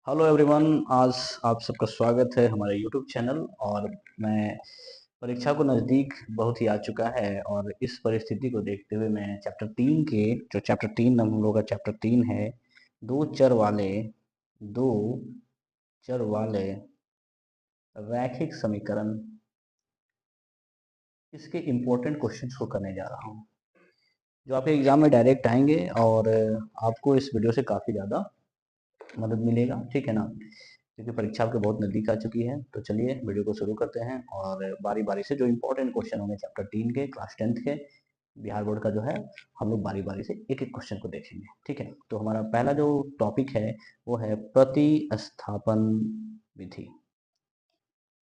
Hello everyone. आज आप सबका स्वागत है हमारे यूट्यूब चैनल। और मैं परीक्षा को नज़दीक बहुत ही आ चुका है और इस परिस्थिति को देखते हुए मैं चैप्टर तीन हम लोग का चैप्टर तीन है दो चर वाले दो चर वाले रैखिक समीकरण, इसके इम्पोर्टेंट क्वेश्चंस को करने जा रहा हूँ जो आपके एग्जाम में डायरेक्ट आएंगे और आपको इस वीडियो से काफ़ी ज़्यादा मदद मिलेगा, ठीक है ना। क्योंकि परीक्षा आपके बहुत नज़दीक आ चुकी है। तो चलिए वीडियो को शुरू करते हैं और बारी बारी से जो इंपॉर्टेंट क्वेश्चन होंगे चैप्टर तीन के क्लास 10th के बिहार बोर्ड का जो है हम लोग बारी बारी से एक एक क्वेश्चन को देखेंगे, ठीक है। तो हमारा पहला जो टॉपिक है वो है प्रतिस्थापन विधि।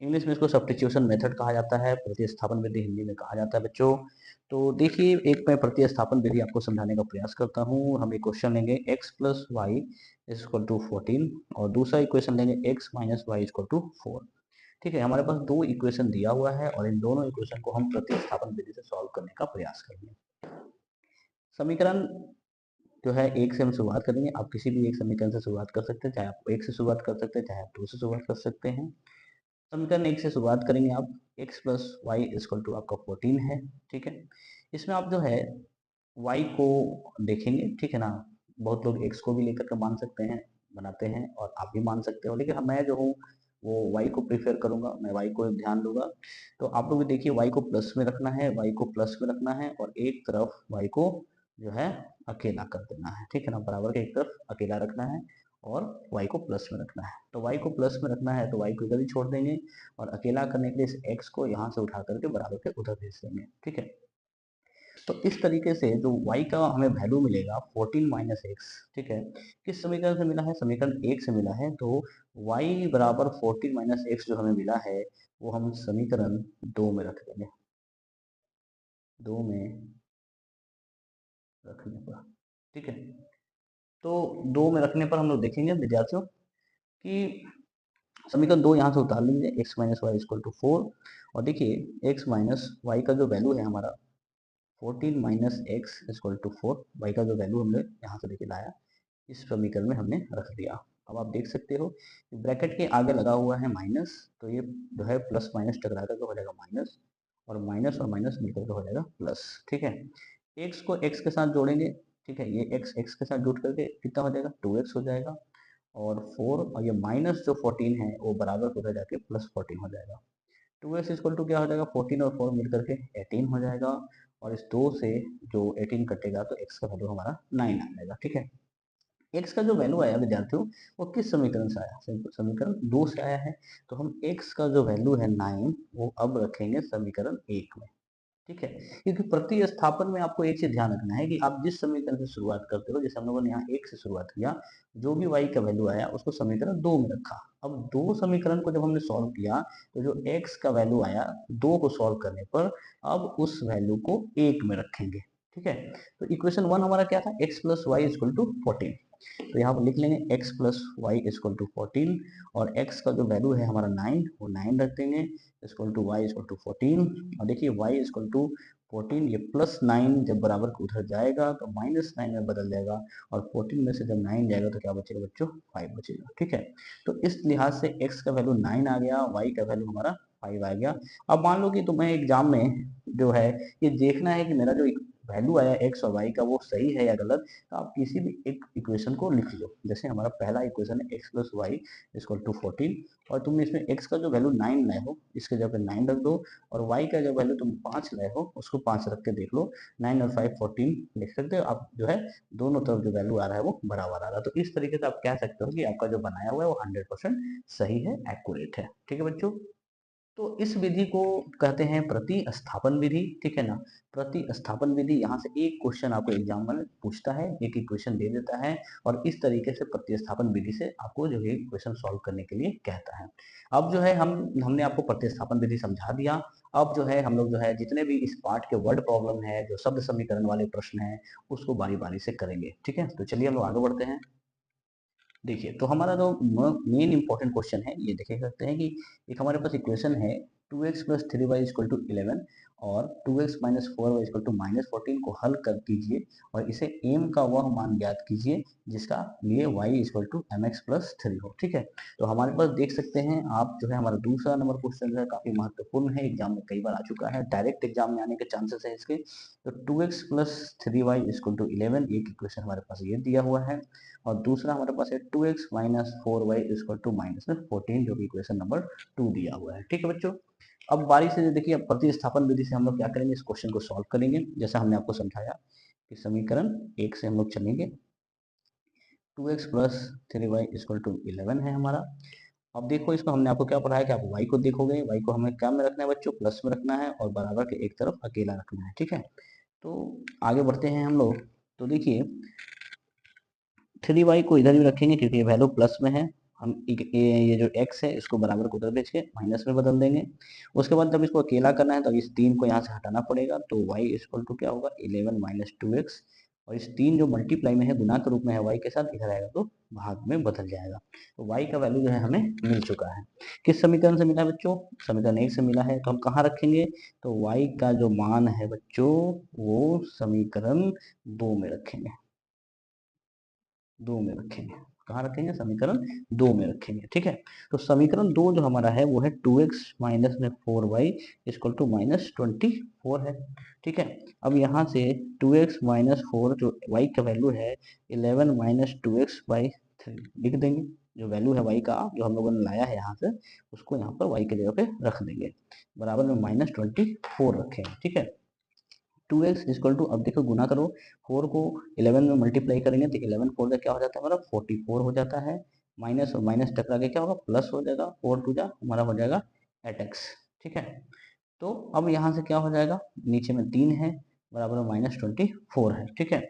इंग्लिश में इसको सब्स्टिट्यूशन मेथड कहा जाता है, प्रतिस्थापन विधि हिंदी में कहा जाता है बच्चों। तो देखिए, एक मैं प्रतिस्थापन विधि आपको समझाने का प्रयास करता हूँ। हम एक क्वेश्चन लेंगे x plus Y is equal to 14 और दूसरा इक्वेशन लेंगे x minus Y is equal to 4। ठीक है, हमारे पास दो इक्वेशन दिया हुआ है और इन दोनों इक्वेशन को हम प्रतिस्थापन विधि से सॉल्व करने का प्रयास करेंगे। समीकरण जो है एक से हम शुरुआत करेंगे। आप किसी भी एक समीकरण से शुरुआत कर सकते हैं, चाहे आप एक से शुरुआत कर सकते हैं, चाहे आप दो से शुरुआत कर सकते हैं। समीकरण एक से शुरुआत करेंगे आप। x plus Y is equal to आपका 14 है, ठीक है। इसमें आप जो है y को देखेंगे, ठीक है ना। बहुत लोग x को भी लेकर के मान सकते हैं, बनाते हैं, और आप भी मान सकते हो, लेकिन मैं जो हूँ वो y को प्रीफर करूंगा, मैं y को ध्यान दूंगा। तो आप लोग भी देखिए, y को प्लस में रखना है, y को प्लस में रखना है और एक तरफ y को जो है अकेला कर देना है, ठीक है ना। बराबर के एक तरफ अकेला रखना है और y को प्लस में रखना है। तो y को प्लस में रखना है तो y को इधर ही छोड़ देंगे और अकेला करने के लिए इस x को यहाँ से उठा करके बराबर के उधर भेज देंगे, ठीक है। तो इस तरीके से जो y का हमें वैल्यू मिलेगा 14 माइनस एक्स, ठीक है, किस समीकरण से मिला है? समीकरण एक से मिला है। तो y बराबर 14 माइनस एक्स जो हमें मिला है वो हम समीकरण दो में रख देंगे, दो में रखने पर, ठीक है। तो दो में रखने पर हम लोग देखेंगे विद्यार्थियों कि समीकरण दो यहाँ से उतार लेंगे, x minus Y equal to 4। और देखिए x माइनस वाई का जो वैल्यू है हमारा 14 minus X equal to 4, Y का जो वैल्यू हमने यहाँ से लेके लाया इस समीकरण में हमने रख दिया। अब आप देख सकते हो कि ब्रैकेट के आगे लगा हुआ है माइनस, तो ये जो है प्लस माइनस टकरा करके हो जाएगा माइनस, और माइनस मिलकर के हो जाएगा प्लस, ठीक है। एक्स को एक्स के साथ जोड़ेंगे, ठीक है, ये एक्स एक्स के साथ जुड़ करके कितना हो जाएगा 2x हो जाएगा, और 4 और ये माइनस जो 14 है वो बराबर हो जाके प्लस 14 हो जाएगा। 2x इक्वल टू क्या हो जाएगा, 14 और 4 मिलकर के 18 हो जाएगा, और इस दो से जो 18 कटेगा तो x का वैल्यू हमारा 9 आ जाएगा, ठीक है। x का जो वैल्यू आया विद्यार्थियों वो किस समीकरण से आया? समीकरण दो से आया है। तो हम x का जो वैल्यू है 9 वो अब रखेंगे समीकरण एक में, ठीक है। क्योंकि प्रतिस्थापन में आपको एक चीज ध्यान रखना है कि आप जिस समीकरण से शुरुआत करते हो, जैसे हम लोगों ने यहाँ एक से शुरुआत किया, जो भी y का वैल्यू आया उसको समीकरण दो में रखा। अब दो समीकरण को जब हमने सॉल्व किया तो जो x का वैल्यू आया दो को सॉल्व करने पर अब उस वैल्यू को एक में रखेंगे, ठीक है। तो इक्वेशन वन हमारा क्या था, x plus Y equal to 14। तो यहाँ पर लिख लेंगे x plus Y equal to 14 और x का जो वैल्यू है हमारा 9 वो 9 रख देंगे equal to Y equal to 14। और देखिए y इक्वल टू 14, ये प्लस 9 जब बराबर को उधर जाएगा तो माइनस 9 में बदल जाएगा, और 14 में से जब 9 जाएगा तो क्या बचेगा बच्चों, 5 बचेगा, ठीक है। तो इस लिहाज से x का वैल्यू 9 आ गया, y का वैल्यू हमारा 5 आ गया। अब मान लो कि तुम्हें एग्जाम में जो है ये देखना है कि मेरा जो वैल्यू आया x और y का वो सही है या गलत, तो आप किसी भी एक इक्वेशन को लिख लो। जैसे हमारा पहला इक्वेशन है x plus Y equal to 14, और तुमने इसमें x का जो वैल्यू 9 लाए हो इसके जगह 9 रख दो, और y का जो वैल्यू तुम 5 लाए हो उसको 5 रख के देख लो। 9 और 5 14 लिख सकते हो आप, जो है दोनों तरफ जो वैल्यू आ रहा है वो बराबर आ रहा है। तो इस तरीके से आप कह सकते हो कि आपका जो बनाया हुआ है वो 100% सही है, एक्यूरेट है, ठीक है बच्चों। तो इस विधि को कहते हैं प्रतिस्थापन विधि, ठीक है ना। प्रतिस्थापन विधि, यहाँ से एक क्वेश्चन आपको एग्जाम में पूछता है, एक इक्वेशन दे देता है और इस तरीके से प्रतिस्थापन विधि से आपको जो है क्वेश्चन सॉल्व करने के लिए कहता है। अब जो है हमने आपको प्रतिस्थापन विधि समझा दिया। अब जो है हम लोग जो है जितने भी इस पार्ट के वर्ड प्रॉब्लम है, जो शब्द समीकरण वाले प्रश्न है, उसको बारी बारी से करेंगे, ठीक है। तो चलिए हम लोग आगे बढ़ते हैं। देखिए, तो हमारा जो मेन इंपॉर्टेंट क्वेश्चन है ये देखे सकते हैं कि एक हमारे पास इक्वेशन है 2x plus 3y equal to 11 और 2x minus 4y equal to minus 14 को हल कर कीजिए और इसे m का वह मान ज्ञात कीजिए जिसका लिए y equal to mx plus 3 हो। ठीक है, तो हमारे पास देख सकते हैं आप जो है हमारा दूसरा नंबर क्वेश्चन जो है काफी महत्वपूर्ण है, एग्जाम में कई बार आ चुका है, डायरेक्ट एग्जाम में आने के चांसेस है इसके। तो 2x plus 3y equal to 11 एक इक्वेशन हमारे पास ये दिया हुआ है और दूसरा हमारे पास है 2x minus 4y equal to minus 14 जो कि इक्वेशन नंबर 2 दिया हुआ है। ठीक है बच्चों, अब बारी से देखिए अब प्रतिस्थापन विधि से हम लोग क्या करेंगे, इस क्वेश्चन को सॉल्व करेंगे जैसा हमने आपको समझाया कि समीकरण 1 से हम लोग चलेंगे। 2x plus 3y equal to 11 है हमारा। अब देखो इसको हमने आपको क्या पढ़ाया कि आप y को देखोगे, y को हमें क्या में रखना है बच्चों, प्लस में रखना है और बराबर के एक तरफ अकेला रखना है। ठीक है, तो आगे बढ़ते हैं हम लोग। तो देखिए 3y को इधर भी रखेंगे क्योंकि ये वैल्यू प्लस में है, हम ये जो x है इसको बराबर को उधर भेज के माइनस में बदल देंगे। उसके बाद जब इसको अकेला करना है तो इस 3 को यहाँ से हटाना पड़ेगा, तो y इक्वल टू क्या होगा 11 माइनस 2x और इस 3 जो मल्टीप्लाई में है गुना के रूप में है y के साथ, इधर आएगा तो भाग में बदल जाएगा। तो y का वैल्यू जो है हमें मिल चुका है। किस समीकरण से मिला है बच्चों, समीकरण 1 से मिला है, तो हम कहाँ रखेंगे, तो y का जो मान है बच्चों वो समीकरण 2 में रखेंगे, 2 में रखेंगे। कहाँ रखेंगे, समीकरण 2 में रखेंगे। ठीक है, तो समीकरण 2 जो हमारा है वो है 2x माइनस में 4y इक्वल टू माइनस 24 है। ठीक है, अब यहाँ से 2x माइनस 4 जो y का वैल्यू है 11 माइनस 2x बाई 3 लिख देंगे। जो वैल्यू है y का जो हम लोगों ने लाया है यहाँ से उसको यहाँ पर y के जगह पे रख देंगे, बराबर में माइनस 24 रखेंगे। ठीक है, 2x इक्वल टू, अब देखो गुना करो 4 को 11 में मल्टीप्लाई करेंगे तो 11 4 का क्या हो जाता है हमारा 44 हो जाता है, माइनस और माइनस टकरा के क्या होगा प्लस हो जाएगा, 4 टू जा हमारा हो जाएगा 8x। ठीक है, तो अब यहाँ से क्या हो जाएगा, नीचे में 3 है बराबर में माइनस 24 है। ठीक है,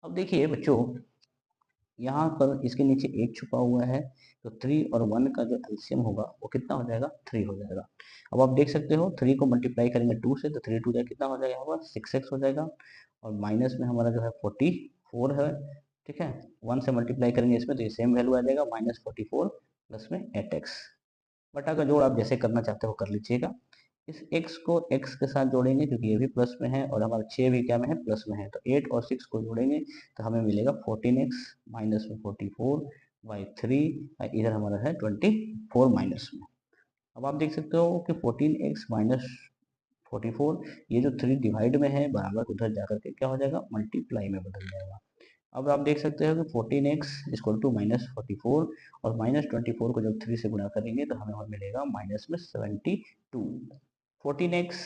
अब देखिए बच्चों यहाँ पर इसके नीचे एक छुपा हुआ है, तो 3 और 1 का जो एलसीएम होगा वो कितना हो जाएगा 3 हो जाएगा। अब आप देख सकते हो 3 को मल्टीप्लाई करेंगे 2 से तो 3 2 जा कितना हो जाएगा यहाँ पर 6x हो जाएगा और माइनस में हमारा जो है 44 है। ठीक है, 1 से मल्टीप्लाई करेंगे इसमें तो ये सेम वैल्यू आ जाएगा माइनस 44 प्लस में 8x। बटा का जोड़ आप जैसे करना चाहते हो कर लीजिएगा। इस x को x के साथ जोड़ेंगे क्योंकि ये भी प्लस में है और हमारा 6 भी क्या में है प्लस में है, तो 8 और 6 को जोड़ेंगे तो हमें मिलेगा 14x माइनस में 44 बाई 3, इधर हमारा है 24 माइनस में। अब आप देख सकते हो कि 14x माइनस 44 ये जो 3 डिवाइड में है बराबर उधर जाकर के क्या हो जाएगा मल्टीप्लाई में बदल जाएगा। अब आप देख सकते हो कि 14x इक्वल टू माइनस 44 और माइनस 24 को जब 3 से गुणा करेंगे तो हमें और मिलेगा माइनस में 72। 14x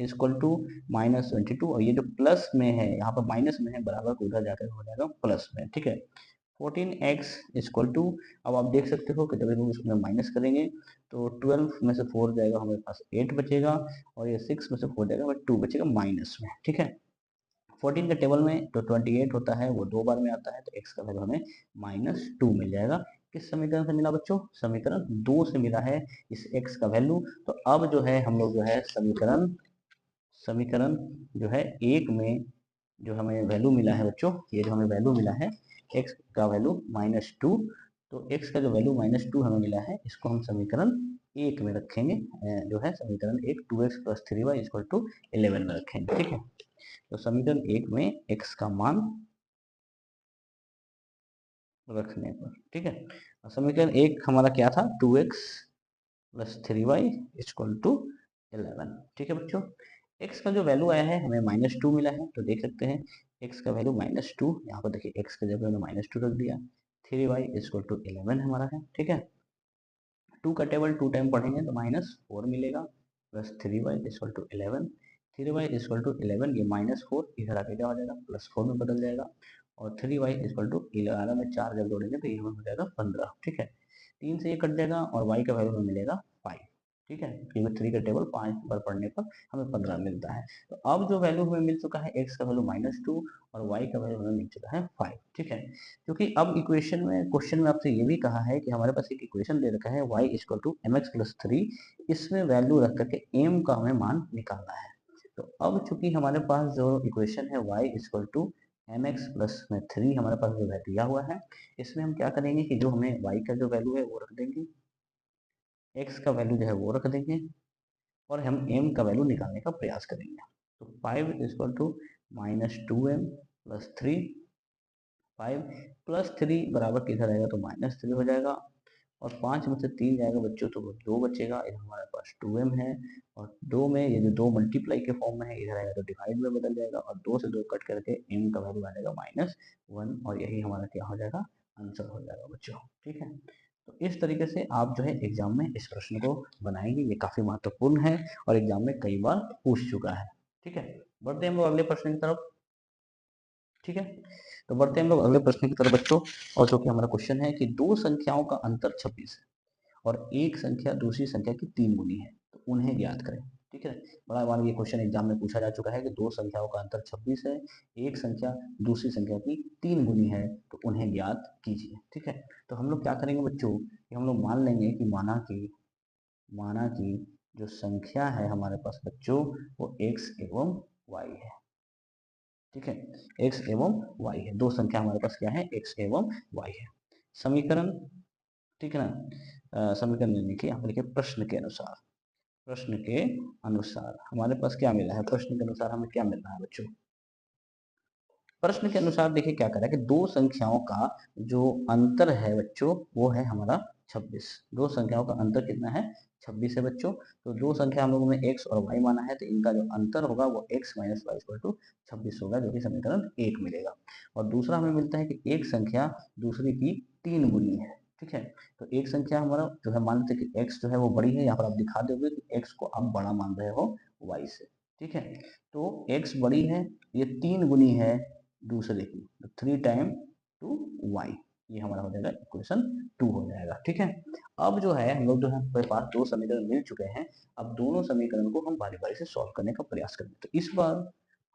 इक्वल टू माइनस 72 और ये जो प्लस में है यहाँ पर माइनस में है बराबर को उधर जाकर हो जाएगा प्लस में। ठीक है, 14x इक्वल टू, अब आप देख सकते हो कि जब हम इसमें माइनस करेंगे तो 12 में से 4 जाएगा हमारे पास 8 बचेगा और ये 6 में से 4 जाएगा 2 बचेगा माइनस में। ठीक है, 14 के टेबल में जो 28 होता है वो 2 बार में आता है तो x का वैल्यू हमें -2 मिल जाएगा। किस समीकरण से मिला बच्चों, समीकरण 2 से मिला है इस x का वैल्यू। तो अब जो है हम लोग जो है समीकरण समीकरण जो है 1 में जो हमें वैल्यू मिला है बच्चों, ये जो हमें वैल्यू मिला है x का वैल्यू -2, तो x का जो वैल्यू -2 हमें मिला है इसको हम समीकरण 1 में रखेंगे, जो है समीकरण 1 2x plus 3y equal to 11 में रखेंगे। ठीक है, तो समीकरण 1 में x का मान रखने पर। ठीक है, समीकरण 1 हमारा क्या था 2x plus 3y equal to 11। ठीक है बच्चों, x का जो वैल्यू आया है हमें -2 मिला है, तो देख सकते हैं x का वैल्यू -2, यहाँ पर देखिए x के जगह मैंने -2 रख दिया, 3y इक्वल टू 11 हमारा है। ठीक है, 2 का टेबल 2 टाइम पढ़ेंगे तो -4 मिलेगा plus 3y equal to 11, 3y equal to 11, ये -4 इधर आके क्या हो जाएगा +4 में बदल जाएगा और 3y इक्वल टू 11 में 4 जब जोड़ेंगे तो ये हमें हो जाएगा 15। ठीक है, 3 से ये कट जाएगा और y का वैल्यू हमें मिलेगा 5। ठीक है, क्योंकि 3 का टेबल 5 बार पढ़ने पर हमें 15 मिलता है। तो अब जो वैल्यू हमें मिल चुका है x का वैल्यू -2 और y का वैल्यू हमें मिल चुका है 5। ठीक है, क्योंकि अब इक्वेशन में क्वेश्चन में आपसे ये भी कहा है कि हमारे पास एक इक्वेशन दे रखा है y equal to mx plus 3, इसमें वैल्यू रख करके m का हमें मान निकालना है। तो अब चूंकि हमारे पास जो इक्वेशन है y equal to mx plus में 3 हमारे पास जो है दिया हुआ है, इसमें हम क्या करेंगे कि जो हमें y का जो वैल्यू है वो रख देंगे, x का वैल्यू जो है वो रख देंगे और हम m का वैल्यू निकालने का प्रयास करेंगे। तो 5 equal to -2m plus 3, 5 plus 3 बराबर किधर आएगा तो -3 हो जाएगा, और 5 में से 3 जाएगा बच्चों तो वो 2 बचेगा, इधर हमारे पास 2m है, और 2 में ये जो 2 मल्टीप्लाई के फॉर्म में है, इधर आएगा तो डिवाइड में बदल जाएगा, और 2 से 2 कट करके m का वैल्यू आ जाएगा -1, और यही हमारा क्या हो जाएगा, आंसर हो जाएगा बच्चों। ठीक है, तो इस तरीके से आप जो है एग्जाम में इस प्रश्न को बनाएंगे, ये काफी महत्वपूर्ण है और एग्जाम में कई बार पूछ चुका है। ठीक है, बढ़ते हैं हम लोग अगले प्रश्न की तरफ। ठीक है, तो बढ़ते हैं हम लोग अगले प्रश्न की तरफ बच्चों, और जो कि हमारा क्वेश्चन है कि दो संख्याओं का अंतर 26 है और एक संख्या दूसरी संख्या की 3 गुनी है, तो उन्हें ज्ञात करें। ठीक है, बड़ा बार ये क्वेश्चन एग्जाम में पूछा जा चुका है कि दो संख्याओं का अंतर 26 है, एक संख्या दूसरी संख्या की 3 गुनी है, तो उन्हें ज्ञात कीजिए। ठीक है, तो हम लोग क्या करेंगे बच्चों कि हम लोग मान लेंगे कि माना कि जो संख्या है हमारे पास बच्चों वो x एवं y है। ठीक है, x एवं y है, दो संख्या हमारे पास क्या है, x एवं y है। समीकरण, ठीक है ना, समीकरण लिखिए, यहाँ पर लिखिए प्रश्न के अनुसार। प्रश्न के अनुसार हमारे पास क्या मिला है, प्रश्न के अनुसार हमें क्या मिल रहा है बच्चों, प्रश्न के अनुसार देखिए क्या कर रहा है कि दो संख्याओं का जो अंतर है बच्चों वो है हमारा 26। दो संख्याओं का अंतर कितना है, 26 है बच्चों। तो दो संख्या हम लोगों ने x और y माना है, तो इनका जो अंतर होगा वो x minus Y equal to 26 होगा, जो कि समीकरण 1 मिलेगा। और दूसरा हमें मिलता है कि एक संख्या दूसरी की 3 गुनी है। ठीक है, तो एक संख्या हमारा जो है मान लेते हैं कि x जो है वो बड़ी है, यहाँ पर आप दिखा दोगे कि x को आप बड़ा मान रहे हो y से। ठीक है, तो x बड़ी है, ये 3 गुनी है दूसरे की, तो 3 टाइम टू y, ये हमारा हो जाएगा इक्वेशन 2 हो जाएगा। ठीक है, अब जो है हम लोग जो है हमारे पास दो समीकरण मिल चुके हैं, अब दोनों समीकरण को हम बारी बारी से सॉल्व करने का प्रयास करेंगे। तो इस बार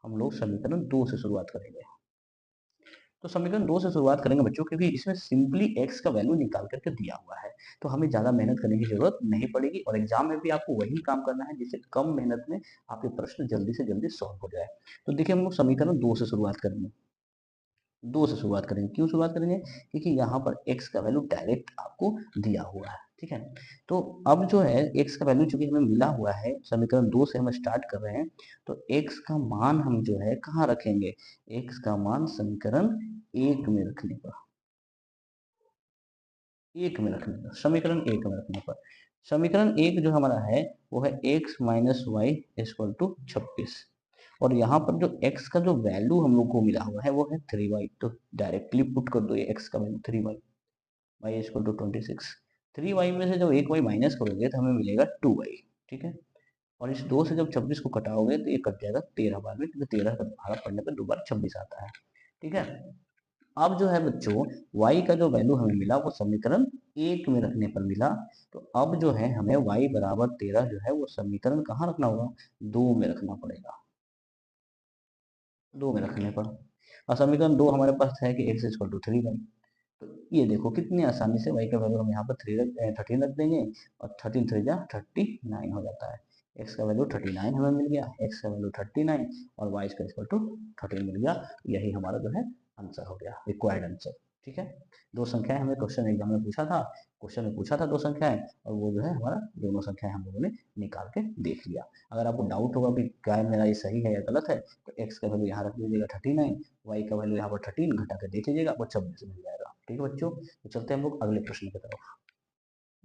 हम लोग समीकरण 2 से शुरुआत करेंगे। तो समीकरण 2 से शुरुआत करेंगे बच्चों, क्योंकि इसमें सिंपली x का वैल्यू निकाल करके दिया हुआ है, तो हमें ज्यादा मेहनत करने की जरूरत नहीं पड़ेगी, और एग्जाम में भी आपको वही काम करना है जिससे कम मेहनत में आपके प्रश्न जल्दी से जल्दी सॉल्व हो जाए। तो देखिए हम लोग समीकरण 2 से शुरुआत करेंगे, 2 से शुरुआत करेंगे। क्यों शुरुआत करेंगे, क्योंकि यहाँ पर x का वैल्यू डायरेक्ट आपको दिया हुआ है। ठीक है, तो अब जो है x का वैल्यू चूंकि हमें मिला हुआ है, समीकरण 2 से हम स्टार्ट कर रहे हैं, तो x का मान हम जो है कहाँ रखेंगे, x का मान समीकरण 1 में रखने पर, 1 में रखने पर, समीकरण 1 में रखने पर, समीकरण 1 जो हमारा है वो है x minus Y equal to 26, और यहाँ पर जो x का जो वैल्यू हम लोग को मिला हुआ है वो है 3y, तो डायरेक्टली पुट कर दो ये x का value 3y, y equal to 26, 3y में से जब एक y माइनस करोगे तो हमें मिलेगा 2y। ठीक है, और इस 2 से जब 26 को कटाओगे तो ये कट जाएगा 13 बार में, क्योंकि 13 का भागा पड़ने पर 2 बार 26 आता है। ठीक है, अब जो है बच्चों y का जो वैल्यू हमें मिला वो समीकरण 1 में रखने पर मिला, तो अब जो है हमें y बराबर 13 जो है वो समीकरण कहाँ रखना होगा, 2 में रखना पड़ेगा, 2 में रखने पर। और समीकरण 2 हमारे पास है कि x इक्वल टू 3y, तो ये देखो कितनी आसानी से y का वैल्यू हम यहाँ पर 13 रख देंगे, और 13 3 जा 39 हो जाता है, x का वैल्यू 39 हमें मिल गया, x का वैल्यू 39 और y का इक्वल टू 13 मिल गया, यही हमारा जो है आंसर हो गया, रिक्वायर्ड आंसर। ठीक है, दो संख्याएं हमें क्वेश्चन एग्जाम में पूछा था, क्वेश्चन में पूछा था दो संख्याएं, और वो जो है हमारा दोनों संख्याएं हम लोगों ने निकाल के देख लिया। अगर आपको डाउट होगा कि क्या मेरा ये सही है या गलत है, तो x का वैल्यू यहाँ रख लीजिएगा 39, y का वैल्यू यहाँ पर 13 घटा के देख लीजिएगा, आपको 26 मिल जाएगा। ठीक है बच्चों, तो चलते हैं हम लोग अगले प्रश्न की तरफ।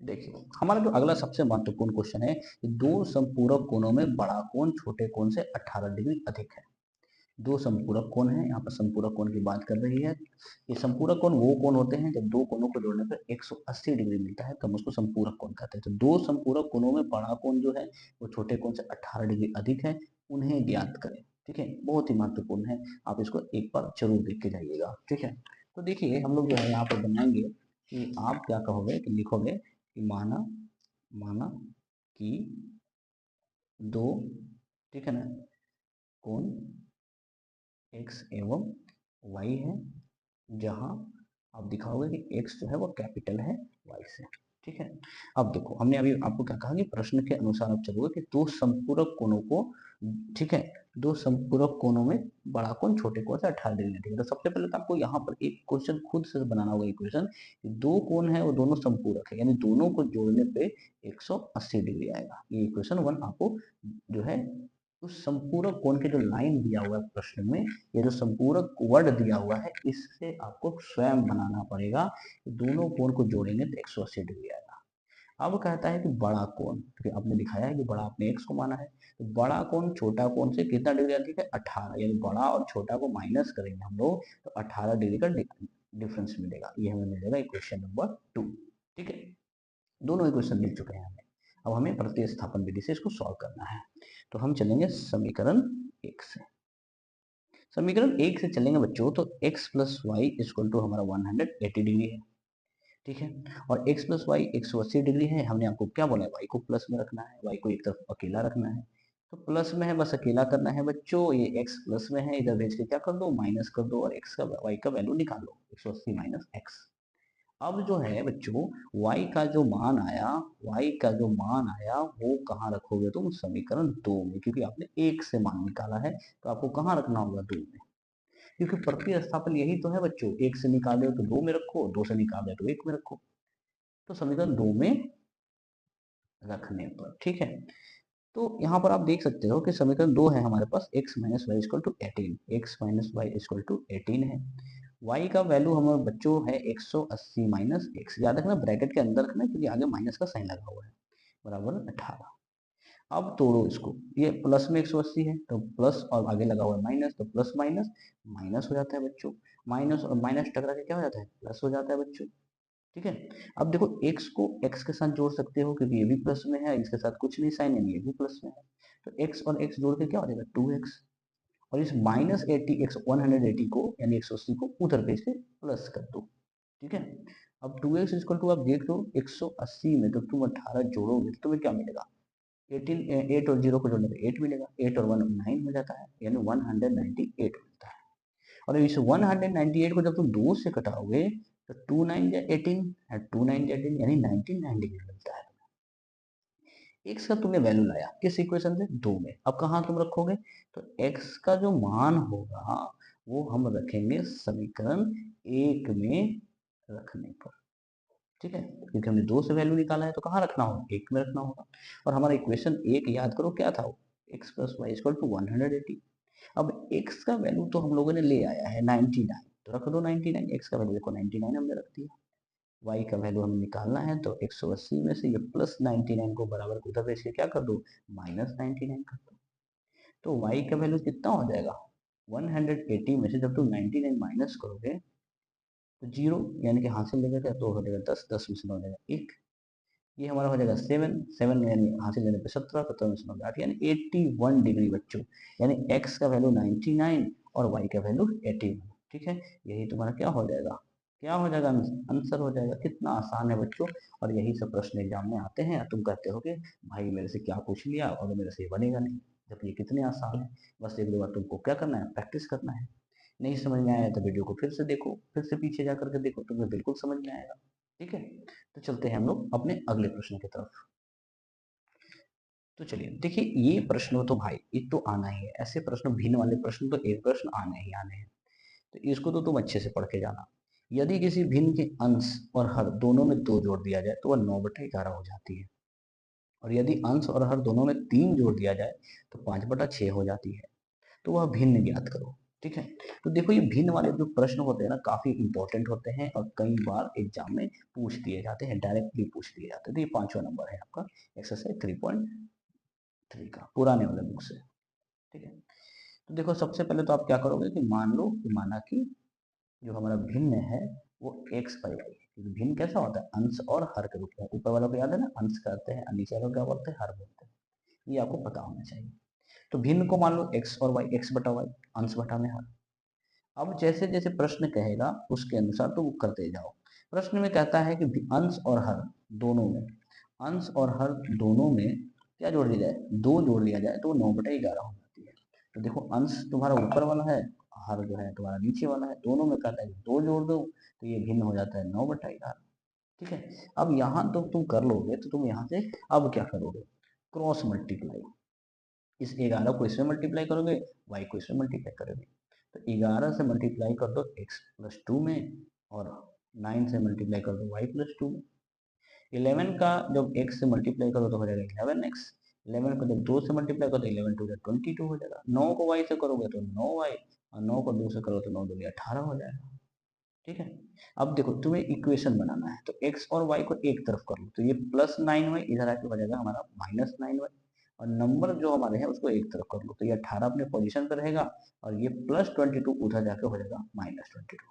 देखिए हमारा जो अगला सबसे महत्वपूर्ण क्वेश्चन है कि दो संपूरक कोणों में बड़ा कोण छोटे कोण से 18 डिग्री अधिक है। दो संपूरक कोण है, यहाँ पर संपूरक कोण की बात कर रही है। ये संपूरक कोण वो कोण होते हैं जब दो कोणों को जोड़ने पर 180 डिग्री मिलता है, तो हम उसको संपूरक कोण कहते हैं। तो दो संपूरक कोणों में बड़ा कोण जो है वो छोटे कोण से 18 डिग्री अधिक है, उन्हें ज्ञात करें। ठीक है, बहुत ही महत्वपूर्ण है, आप इसको एक बार जरूर देख के जाइएगा। ठीक है, तो देखिए हम लोग जो है यहाँ पर बनाएंगे कि आप क्या कहोगे कि लिखोगे कि माना माना कि दो, ठीक है ना, कोण x एवं y है, जहां आप दिखाओगे कि x जो है वो कैपिटल है y से। ठीक है। अब देखो हमने अभी आपको क्या कहा कि प्रश्न के अनुसार आप चलोगे कि दो संपूरक कोणों को, ठीक है, दो संपूरक कोणों में बड़ा कोण छोटे कोण से 18 डिग्री है, ठीक है। तो सबसे पहले तो आपको यहाँ पर एक क्वेश्चन खुद से बनाना होगा। इक्वेशन दो कोण है वो दोनों संपूरक है, यानी दोनों को जोड़ने पे 180 डिग्री आएगा। ये इक्वेशन 1 आपको जो है उस संपूरक कोण के जो लाइन दिया हुआ है प्रश्न में, ये जो संपूरक वर्ड दिया हुआ है, इससे आपको स्वयं बनाना पड़ेगा। दोनों कोण को जोड़ेंगे तो 180 डिग्री आएगा। अब कहता है कि बड़ा कोण, क्योंकि आपने दिखाया है कि बड़ा आपने x को माना है, तो बड़ा कोण छोटा कोण से कितना डिग्री अधिक है, 18, यानी बड़ा और छोटा को माइनस करेंगे हम लोग तो 18 डिग्री का डिफरेंस मिलेगा। ये हमें मिलेगा इक्वेशन नंबर 2, ठीक है। दोनों इक्वेशन मिल चुके हैं हमें। अब हमें प्रतिस्थापन विधि से इसको सॉल्व करना है। तो हम चलेंगे समीकरण 1 से। समीकरण 1 से चलेंगे बच्चों तो x plus Y equal to हमारा 180 डिग्री है, ठीक है। और x प्लस वाई 180 डिग्री है। हमने आपको क्या बोला है, y को प्लस में रखना है, y को एक तरफ अकेला रखना है। तो प्लस में है, बस अकेला करना है बच्चों। ये x प्लस में है, इधर भेज के क्या कर दो, माइनस कर दो और x का y का वैल्यू निकालो, 180 माइनस x। अब जो है बच्चों y का जो मान आया, y का जो मान आया वो कहाँ रखोगे तुम, समीकरण 2 में, क्योंकि आपने 1 से मान निकाला है तो आपको कहाँ रखना होगा, 2 में। क्योंकि प्रतिस्थापन यही तो है बच्चों, 1 से निकाले हो तो 2 में रखो, 2 से निकाले तो 1 में रखो। तो समीकरण 2 में रखने पर, ठीक है। तो यहाँ पर आप देख सकते हो कि समीकरण 2 है हमारे पास, x minus Y equal to 18, x minus Y equal to 18 है। y का वैल्यू हमारे बच्चों है 180 माइनस x, याद रखना ब्रैकेट के अंदर रखना क्योंकि आगे माइनस का साइन लगा हुआ है, बराबर 18। अब तोड़ो इसको, ये प्लस में 180 है तो प्लस और आगे लगा हुआ है माइनस, तो प्लस माइनस माइनस हो जाता है बच्चों, माइनस और माइनस टकरा के क्या हो जाता है, प्लस हो जाता है बच्चों, ठीक है। अब देखो x को x के साथ जोड़ सकते हो क्योंकि ये भी प्लस में है, इसके साथ कुछ नहीं साइन है, ये भी प्लस में है, तो x और x जोड़ के क्या हो जाएगा 2x। और इस माइनस 80 180 को यानी 180 को उधर भेज के प्लस कर दो, ठीक है। अब 2x इक्वल टू आप देख लो 180 में तो तुम 18 जोड़ोगे तो तुम्हें क्या मिलेगा, 18, 8 और 0 को जोड़ने पे 8 मिलेगा, 8 और 1 9 हो जाता है, यानी 198 मिलता है। और इस 198 को जब तुम 2 से घटाओगे तो 2 9 या 18 है, 2 9 या 18 यानी 99 डिग्री मिलता है। x का तुमने वैल्यू लाया किस इक्वेशन से, 2 में। अब कहाँ तुम रखोगे, तो x का जो मान होगा वो हम रखेंगे समीकरण 1 में रखने पर, ठीक है। क्योंकि हमने 2 से वैल्यू निकाला है तो कहाँ रखना होगा, 1 में रखना होगा। और हमारा इक्वेशन 1 याद करो क्या था, x plus Y equal to 180। अब x का वैल्यू तो हम लोगों ने ले आया है 99, तो रख दो 99, x का वैल्यू देखो 99 हमने रख दिया। y का वैल्यू हमें निकालना है तो 180 में से ये प्लस 99 को बराबर उधर भेज के क्या कर दो, माइनस 99 कर दो। तो y का वैल्यू कितना हो जाएगा, 180 में से जब तुम 99 माइनस करोगे तो जीरो, यानी कि हासिल लेकर क्या तो हो जाएगा 10, 10 में से हो जाएगा 1, ये हमारा हो जाएगा 7, 7 यानी हासिल लेने पे 17, 17 में से 8 यानी 81 डिग्री बच्चों, यानी x का वैल्यू 99 और y का वैल्यू 81, ठीक है। यही तुम्हारा क्या हो जाएगा, क्या हो जाएगा, आंसर हो जाएगा। कितना आसान है बच्चों, और यही सब प्रश्न एग्जाम में आते हैं। तुम कहते हो कि भाई मेरे से क्या पूछ लिया और मेरे से ये बनेगा नहीं, जबकि ये कितने आसान है। बस एक दो बार तुमको क्या करना है, प्रैक्टिस करना है। नहीं समझ में आया तो वीडियो को फिर से देखो, फिर से पीछे जा करके देखो, तुम्हें बिल्कुल समझ में आएगा, ठीक है। तो चलते हैं हम लोग अपने अगले प्रश्न की तरफ। तो चलिए देखिए, ये प्रश्न तो भाई ये तो आना ही है, ऐसे प्रश्न भिन्न वाले प्रश्न तो एक प्रश्न आने ही आने हैं। तो इसको तो तुम अच्छे से पढ़ के जाना। यदि किसी भिन्न के अंश और हर दोनों में 2 जोड़ दिया जाए तो वह 9/11 हो जाती है। और यदि अंश और हर दोनों में 3 जोड़ दिया जाए तो 5/6 हो जाती है। तो वह भिन्न ज्ञात करो, ठीक है। तो देखो ये भिन्न वाले जो प्रश्न होते हैं ना काफी इंपॉर्टेंट होते हैं और कई बार एग्जाम में पूछ दिए जाते हैं, डायरेक्टली पूछ दिए जाते हैं। तो ये 5वां नंबर है आपका एक्सरसाइज 3.3 का, पुराने वाले बुक से, ठीक है। तो देखो सबसे पहले तो आप क्या करोगे कि मान लो कि माना कि जो हमारा भिन्न है वो x बाई वाई है, क्योंकि भिन्न कैसा होता है, अंश और हर के रूप में। ऊपर वाला को याद है ना, अंश करते हैं, नीचे वाला को क्या बोलते हैं, हर बोलते हैं। ये आपको पता होना चाहिए। तो भिन्न को मान लो x और y, x बटा वाई, अंश बटा में हर। अब जैसे जैसे प्रश्न कहेगा उसके अनुसार तो वो करते जाओ। प्रश्न में कहता है कि अंश और हर दोनों में, अंश और हर दोनों में क्या जोड़ दिया जाए, 2 जोड़ दिया जाए तो वो 9/11 हो जाती है। तो देखो अंश तुम्हारा ऊपर वाला है, हर जो है तुम्हारा नीचे वाला है, दोनों में कहता है 2 जोड़ दो तो ये भिन्न हो जाता है 9/11। ठीक है। अब यहाँ तो तुम कर लोगे तो तुम यहाँ से अब क्या करोगे, क्रॉस मल्टीप्लाई, इस 11 को इसमें मल्टीप्लाई करोगे, y को इसमें मल्टीप्लाई करोगे, तो 11 से मल्टीप्लाई कर दो x प्लस 2 में और 9 से मल्टीप्लाई कर दो y प्लस 2 में। 11 का जब x से मल्टीप्लाई करो तो हो जाएगा 11x, 11 को जब 2 से मल्टीप्लाई करो तो 11 टू 22 हो जाएगा, 9 को y से करोगे तो 9y और 9 को 2 से करो तो 9 2 18 हो जाएगा। ठीक है। अब देखो तुम्हें इक्वेशन बनाना है तो x और y को एक तरफ कर लो, तो ये प्लस 9y इधर आके हो जाएगा हमारा माइनस 9y, और नंबर जो हमारे हैं उसको एक तरफ कर लो, तो ये 18 अपने पोजीशन पर रहेगा और ये प्लस 22 उधर जाके हो जाएगा माइनस 22।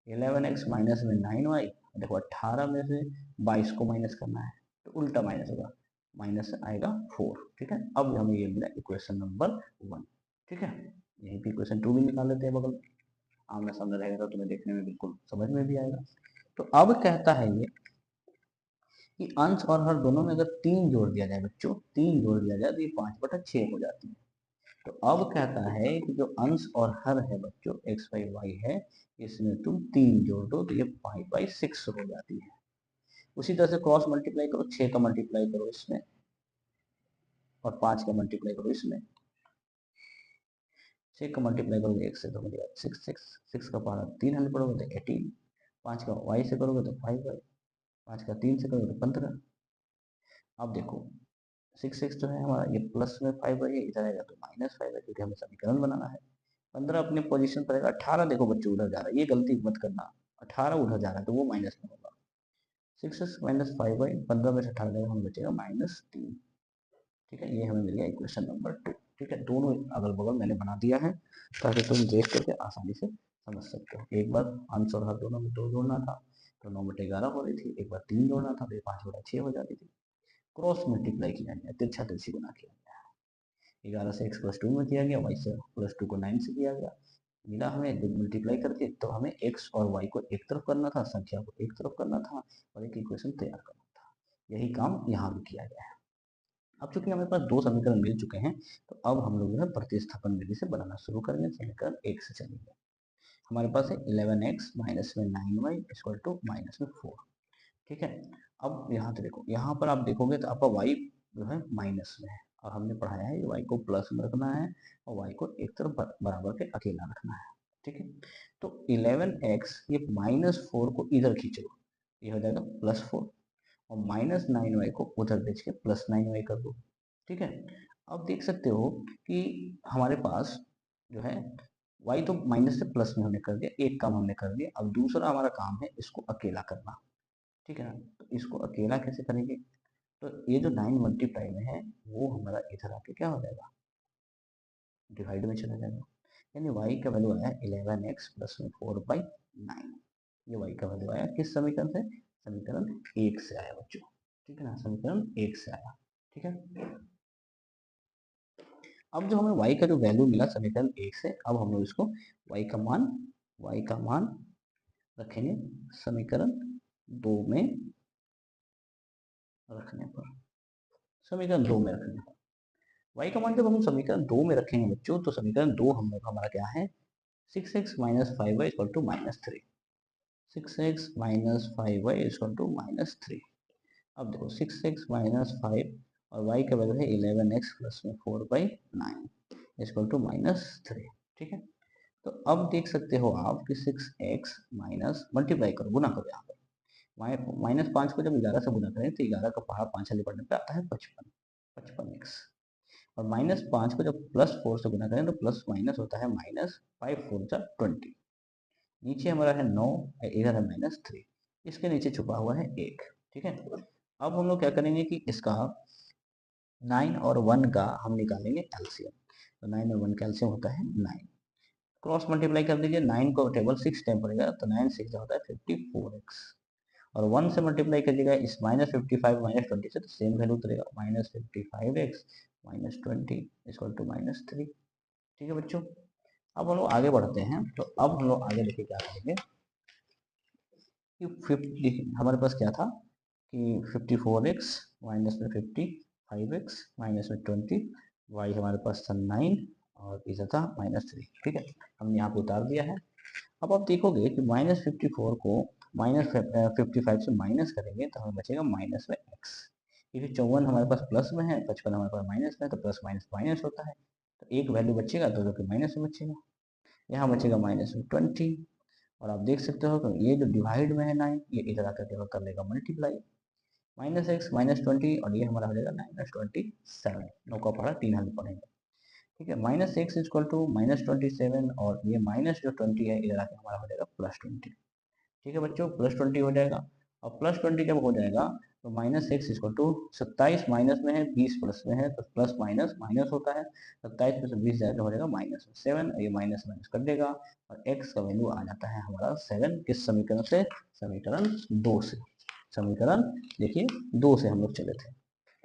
11x माइनस में 9y, देखो 18 में से 22 को माइनस करना है तो उल्टा माइनस होगा, माइनस आएगा 4। ठीक है, अब हमें ये मिला इक्वेशन नंबर 1। ठीक है, यहीं पे इक्वेशन 2 भी निकाल लेते हैं, बगल आमने सामने रहेगा तो तुम्हें देखने में बिल्कुल समझ में भी आएगा। तो अब कहता है ये कि अंश और हर दोनों में अगर 3 जोड़ दिया जाए बच्चों, 3 जोड़ दिया जाए तो ये 5/6 हो जाती है। तो अब कहता है कि जो अंश और हर है बच्चों x बाई वाई है, इसमें तुम 3 जोड़ दो तो ये 5/6 हो जाती है। उसी तरह से क्रॉस मल्टीप्लाई करो, 6 का मल्टीप्लाई करो इसमें और 5 का मल्टीप्लाई करो इसमें। 6 का मल्टीप्लाई करोगे 1 से तो मिलेगा 6 का पारा 3 हल पड़ोगे तो 18, 5 का y से करोगे तो 5y, 5 का 3 से करोगे तो 15। अब देखो 6 जो है हमारा ये प्लस में 5y है, इधर आएगा तो माइनस 5y, क्योंकि हमें समीकरण बनाना है। 15 अपने पोजीशन पर रहेगा, 18 देखो बच्चों उधर जा रहा है, ये गलती मत करना, 18 उधर जा रहा है तो वो माइनस में होगा। 6x माइनस 5y, 15 में से 18 जाएगा, हमें बचेगा -3। ठीक है, ये हमें मिल गया इक्वेशन नंबर 2। ठीक है, दोनों अगल बगल मैंने बना दिया है ताकि तुम देख करके आसानी से समझ सकते हो। एक बार अंश और हर दोनों में 2 जोड़ना था तो 9/11 हो रही थी, एक बार 3 जोड़ना था तो 5/6 हो जाती थी। क्रॉस मल्टीप्लाई किया गया, तिरछा तिरछी गुना किया गया, 11 से x प्लस 2 में किया गया, y से प्लस 2 को 9 से किया गया, मिला हमें मल्टीप्लाई करके। तो हमें x और y को एक तरफ करना था, संख्या को एक तरफ करना था और एक इक्वेशन तैयार करना था। यही काम यहाँ भी किया गया है। अब चूंकि हमारे पास 2 समीकरण मिल चुके हैं तो अब हम लोग जो है प्रतिस्थापन विधि से बनाना शुरू करेंगे। समीकरण 1 से चलेंगे। हमारे पास है 11x माइनस में 9y इक्वल टू माइनस में 4। ठीक है, अब यहाँ से देखो, यहाँ पर आप देखोगे तो आपका y जो है माइनस में है और हमने पढ़ाया है y को प्लस में रखना है और y को एक तरफ बराबर के अकेला रखना है। ठीक है, तो 11x ये -4 को इधर खींचो, ये हो जाएगा +4 और -9y को उधर भेज के +9y कर दो। ठीक है, अब देख सकते हो कि हमारे पास जो है y तो माइनस से प्लस में हमने कर दिया, एक काम हमने कर दिया। अब दूसरा हमारा काम है इसको अकेला करना। ठीक है ना, तो इसको अकेला कैसे करेंगे, तो ये जो 9 मल्टीप्लाई में है वो हमारा इधर आके क्या हो जाएगा, डिवाइड में चला जाएगा। यानी y का वैल्यू आया 11x प्लस में 4/9। ये y का वैल्यू आया किस समीकरण से, समीकरण 1 से आया बच्चों। ठीक है ना, समीकरण 1 से आया। ठीक है, अब जो हमें y का जो वैल्यू मिला समीकरण 1 से, अब हम लोग इसको y का मान रखेंगे समीकरण 2 में रखने पर, समीकरण 2 में रखने पर y का मान जब हम समीकरण 2 में रखेंगे बच्चों, तो समीकरण 2 हम लोग हमारा क्या है, 6x minus 5y equal to -3। 6x minus 5y equal to -3। अब देखो 6x माइनस 5 और y का वैल्यू है 11x प्लस में 4/9 इक्वल टू -3। ठीक है, तो अब देख सकते हो आप कि 6x माइनस मल्टीप्लाई करो, गुना करो, यहाँ पर -5 को जब 11 से गुना करें तो 11 का पहाड़ 5 वाले पढ़ने पे आता है 55x, और -5 को जब +4 से गुना करें तो प्लस माइनस होता है -5 4 जा 20। नीचे हमारा है 9, इधर है -3, इसके नीचे छुपा हुआ है 1। ठीक है, अब हम लोग क्या करेंगे कि इसका 9 और 1 का हम निकालेंगे एलसीएम। तो 9 और 1 का एलसीएम होता है 9। क्रॉस मल्टीप्लाई कर दीजिए, 9 को टेबल 6 टाइम पड़ेगा तो 9 6 होता है 54x, और 1 से मल्टीप्लाई करिएगा इस -55 -20 से, तो सेम वैल्यू उतरेगा -55x -20 इक्वल टू -3। ठीक है बच्चों, अब हम लोग आगे बढ़ते हैं। तो अब हम लोग आगे देखिए क्या करेंगे कि 50 हमारे पास क्या था कि 54x माइनस में 55x माइनस में 20, y हमारे पास था 9 और इधर था -3। ठीक है, हमने यहाँ पे उतार दिया है। अब आप देखोगे कि -54 को माइनस 55 से माइनस करेंगे तो हमें बचेगा माइनस में एक्स, क्योंकि 54 हमारे पास प्लस में है, 55 हमारे पास माइनस में है, तो प्लस माइनस माइनस होता है, तो एक वैल्यू बचेगा तो जो कि माइनस में बचेगा, यहाँ बचेगा माइनस में 20। और आप देख सकते हो कि ये जो डिवाइड में है 9, ये इधर आकर के कर लेगा मल्टीप्लाई, माइनस एक्स माइनस 20, और ये हमारा हो जाएगा 9 9 का पढ़ा 3 हल पढ़ेंगे, ठीक है। माइनस एक्स इक्वल टू -27, और ये माइनस जो 20 है इधर आके हमारा हो जाएगा +20, ठीक है बच्चों, +20 हो जाएगा। और +20 जब हो जाएगा तो minus X equal to 27 minus में है, 20 प्लस में है, तो प्लस माइनस माइनस होता है, 27 में से 20 जाएगा हो जाएगा -7, ये माइनस माइनस कर देगा, और एक्स का वैल्यू आ जाता है हमारा 7, किस समीकरण से, समीकरण 2 से, समीकरण देखिए 2 से हम लोग चले थे।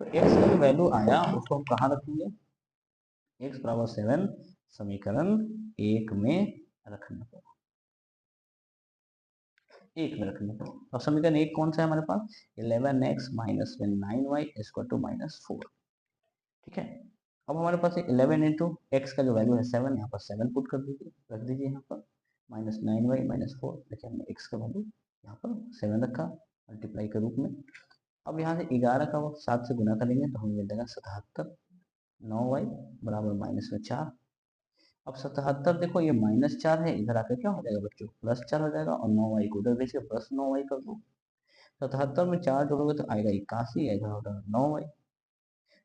तो एक्स का जो वैल्यू आया उसको हम कहाँ रखेंगे, एक्स बराबर 7 समीकरण 1 में रखने को, 1 में रखने को। अब समीकरण 1 कौन सा है हमारे पास, 11x minus 9y equal to -4, ठीक है। अब हमारे पास 11 इंटू एक्स का जो वैल्यू है 7, यहाँ पर 7 पुट कर दीजिए, रख दीजिए यहाँ पर, -9y -4, देखिए हमने एक्स का वैल्यू यहाँ पर 7 रखा मल्टीप्लाई के रूप में। अब यहाँ से 11 का वक्त 7 से गुना करेंगे तो हमें मिल जाएगा 77, 9y बराबर -4। अब 77 देखो ये -4 है, इधर आकर क्या हो जाएगा बच्चों, +4 हो जाएगा, और 9y को उधर भेज के +9y कर दो, 77 में 4 जोड़ोगे तो आएगा 81, इधर होगा 9y,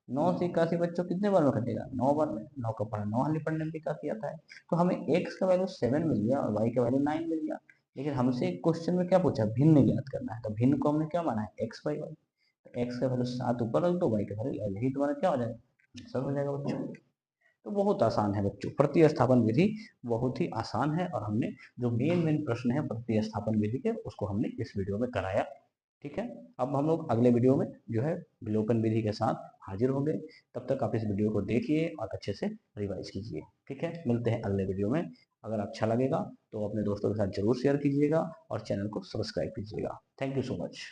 9 से 81 बच्चों कितने बार में कटेगा, 9 बार में, 9 का पढ़ा 9 हाली पढ़ने में भी काफी आता है। तो हमें x का वैल्यू 7 मिल गया और y का वैल्यू 9 मिल गया, लेकिन हमसे क्वेश्चन में क्या पूछा, भिन्न ज्ञात करना है, तो भिन्न को हमने क्या माना है, x/y, तो x का वैल्यू 7 ऊपर रख दो, y का वैल्यू, यही तुम्हारा क्या हो जाएगा, आंसर हो जाएगा बच्चों। तो बहुत आसान है बच्चों, प्रतिस्थापन विधि बहुत ही आसान है, और हमने जो मेन प्रश्न है प्रतिस्थापन विधि के उसको हमने इस वीडियो में कराया, ठीक है। अब हम लोग अगले वीडियो में जो है विलोपन विधि के साथ हाजिर होंगे, तब तक आप इस वीडियो को देखिए और अच्छे से रिवाइज कीजिए, ठीक है। मिलते हैं अगले वीडियो में, अगर अच्छा लगेगा तो अपने दोस्तों के साथ जरूर शेयर कीजिएगा और चैनल को सब्सक्राइब कीजिएगा। Thank you so much.